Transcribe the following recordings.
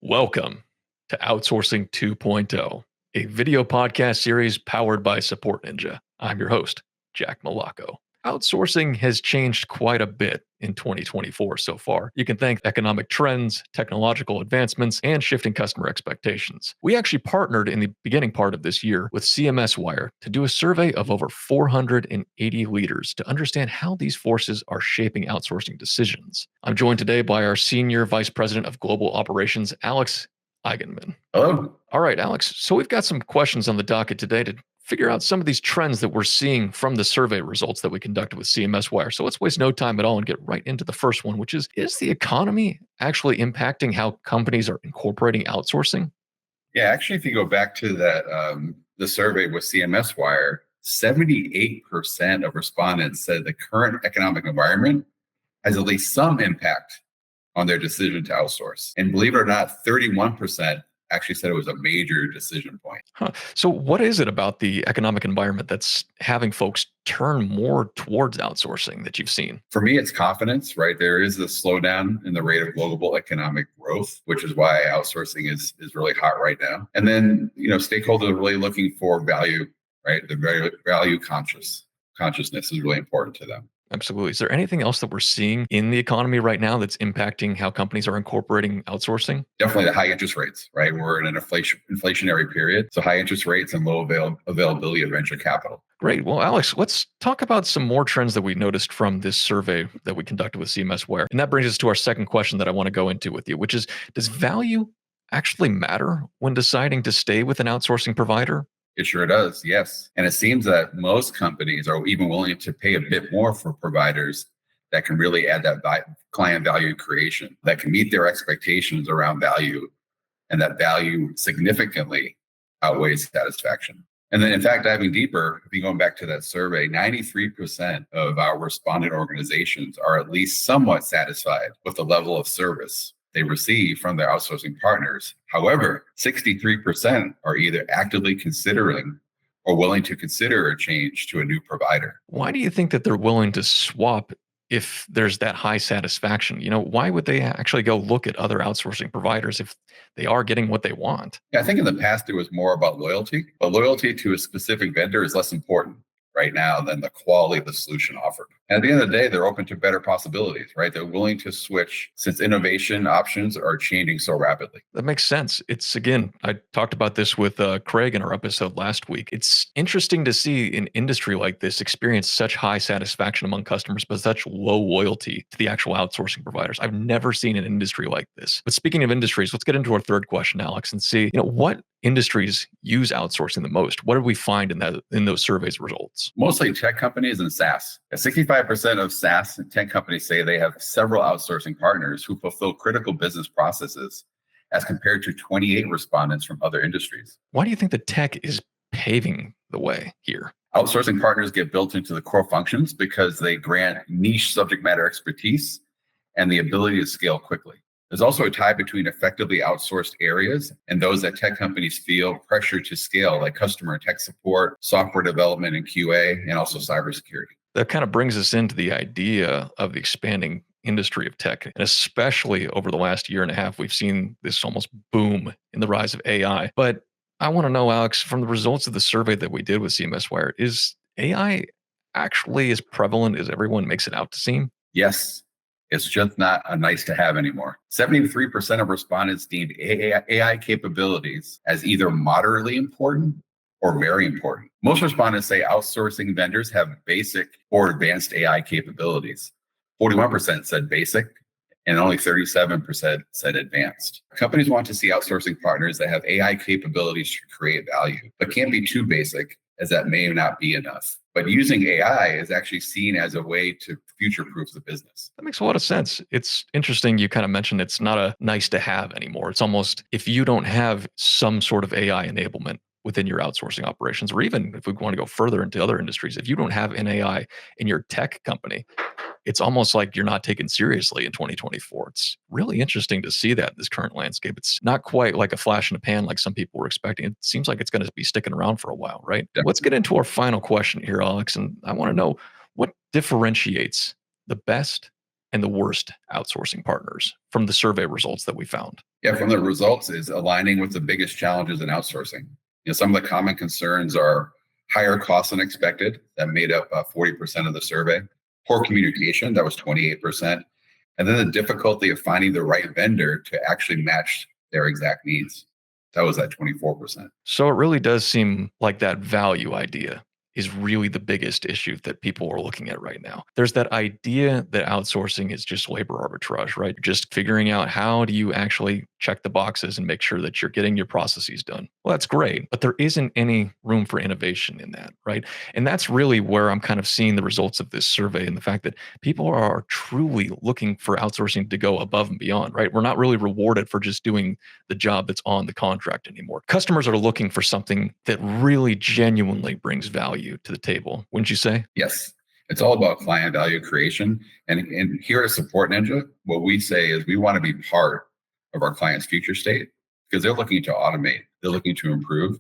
Welcome to Outsourcing 2.0, a video podcast series powered by SupportNinja. I'm your host, Jack Malacco. Outsourcing has changed quite a bit in 2024 so far. You can thank economic trends, technological advancements, and shifting customer expectations. We actually partnered in the beginning part of this year with CMS Wire to do a survey of over 480 leaders to understand how these forces are shaping outsourcing decisions. I'm joined today by our Senior Vice President of Global Operations, Alex Eigenman. Hello. All right, Alex. So we've got some questions on the docket today to figure out some of these trends that we're seeing from the survey results that we conducted with CMS Wire. So let's waste no time at all and get right into the first one, which is the economy actually impacting how companies are incorporating outsourcing? Yeah, actually, if you go back to the survey with CMS Wire, 78% of respondents said the current economic environment has at least some impact on their decision to outsource. And believe it or not, 31% actually said it was a major decision point. Huh. So what is it about the economic environment that's having folks turn more towards outsourcing that you've seen? For me, it's confidence, right? There is a slowdown in the rate of global economic growth, which is why outsourcing is really hot right now. And then, stakeholders are really looking for value, right? The value consciousness is really important to them. Absolutely. Is there anything else that we're seeing in the economy right now that's impacting how companies are incorporating outsourcing? Definitely the high interest rates, right? We're in an inflationary period. So high interest rates and low availability of venture capital. Great. Well, Alex, let's talk about some more trends that we noticed from this survey that we conducted with CMS Wire. And that brings us to our second question that I want to go into with you, which is, does value actually matter when deciding to stay with an outsourcing provider? It sure does, yes. And it seems that most companies are even willing to pay a bit more for providers that can really add that client value creation, that can meet their expectations around value, and that value significantly outweighs satisfaction. And then, in fact, diving deeper, if you go back to that survey, 93% of our respondent organizations are at least somewhat satisfied with the level of service they receive from their outsourcing partners. However, 63% are either actively considering or willing to consider a change to a new provider. Why do you think that they're willing to swap if there's that high satisfaction? Why would they actually go look at other outsourcing providers if they are getting what they want? Yeah, I think in the past it was more about loyalty, but loyalty to a specific vendor is less important right now than the quality of the solution offered. And at the end of the day, they're open to better possibilities, right? They're willing to switch since innovation options are changing so rapidly. That makes sense. It's, again, I talked about this with Craig in our episode last week. It's interesting to see an industry like this experience such high satisfaction among customers, but such low loyalty to the actual outsourcing providers. I've never seen an industry like this. But speaking of industries, let's get into our third question, Alex, and see, what industries use outsourcing the most? What did we find in those surveys results? Mostly tech companies and SaaS. 65% of SaaS and tech companies say they have several outsourcing partners who fulfill critical business processes, as compared to 28 respondents from other industries. Why do you think the tech is paving the way here? Outsourcing partners get built into the core functions because they grant niche subject matter expertise and the ability to scale quickly. There's also a tie between effectively outsourced areas and those that tech companies feel pressure to scale, like customer and tech support, software development and QA, and also cybersecurity. That kind of brings us into the idea of the expanding industry of tech. And especially over the last year and a half, we've seen this almost boom in the rise of AI. But I want to know, Alex, from the results of the survey that we did with CMS Wire, is AI actually as prevalent as everyone makes it out to seem? Yes. It's just not a nice to have anymore. 73% of respondents deemed AI capabilities as either moderately important or very important. Most respondents say outsourcing vendors have basic or advanced AI capabilities. 41% said basic, and only 37% said advanced. Companies want to see outsourcing partners that have AI capabilities to create value, but can't be too basic, as that may not be enough. But using AI is actually seen as a way to future-proof the business. That makes a lot of sense. It's interesting you kind of mentioned it's not a nice to have anymore. It's almost, if you don't have some sort of AI enablement within your outsourcing operations, or even if we want to go further into other industries, if you don't have an AI in your tech company, it's almost like you're not taken seriously in 2024. It's really interesting to see that in this current landscape. It's not quite like a flash in the pan like some people were expecting. It seems like it's going to be sticking around for a while, right? Yeah. Let's get into our final question here, Alex. And I want to know, what differentiates the best and the worst outsourcing partners from the survey results that we found? Yeah, from the results is aligning with the biggest challenges in outsourcing. Some of the common concerns are higher costs than expected, that made up 40% of the survey, poor communication, that was 28%, and then the difficulty of finding the right vendor to actually match their exact needs. That was at 24%. So it really does seem like that value idea is really the biggest issue that people are looking at right now. There's that idea that outsourcing is just labor arbitrage, right? Just figuring out how do you actually check the boxes and make sure that you're getting your processes done. Well, that's great, but there isn't any room for innovation in that, right? And that's really where I'm kind of seeing the results of this survey and the fact that people are truly looking for outsourcing to go above and beyond, right? We're not really rewarded for just doing the job that's on the contract anymore. Customers are looking for something that really genuinely brings value to the table, wouldn't you say? Yes, it's all about client value creation. And here at Support Ninja, what we say is we want to be part of our client's future state because they're looking to automate, they're looking to improve.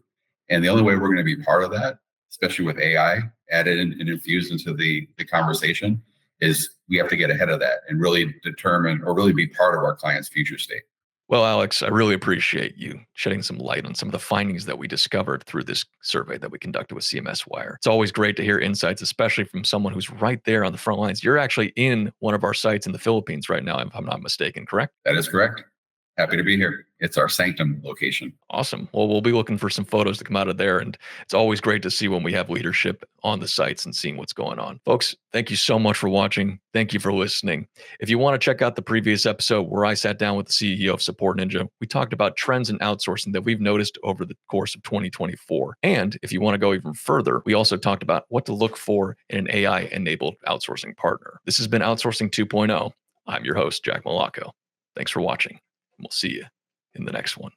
And the only way we're going to be part of that, especially with AI added and infused into the conversation, is we have to get ahead of that and really determine or really be part of our client's future state. Well, Alex, I really appreciate you shedding some light on some of the findings that we discovered through this survey that we conducted with CMS Wire. It's always great to hear insights, especially from someone who's right there on the front lines. You're actually in one of our sites in the Philippines right now, if I'm not mistaken, correct? That is correct. Happy to be here. It's our Sanctum location. Awesome. Well, we'll be looking for some photos to come out of there. And it's always great to see when we have leadership on the sites and seeing what's going on. Folks, thank you so much for watching. Thank you for listening. If you want to check out the previous episode where I sat down with the CEO of Support Ninja, we talked about trends in outsourcing that we've noticed over the course of 2024. And if you want to go even further, we also talked about what to look for in an AI-enabled outsourcing partner. This has been Outsourcing 2.0. I'm your host, Jack Malacco. Thanks for watching. We'll see you in the next one.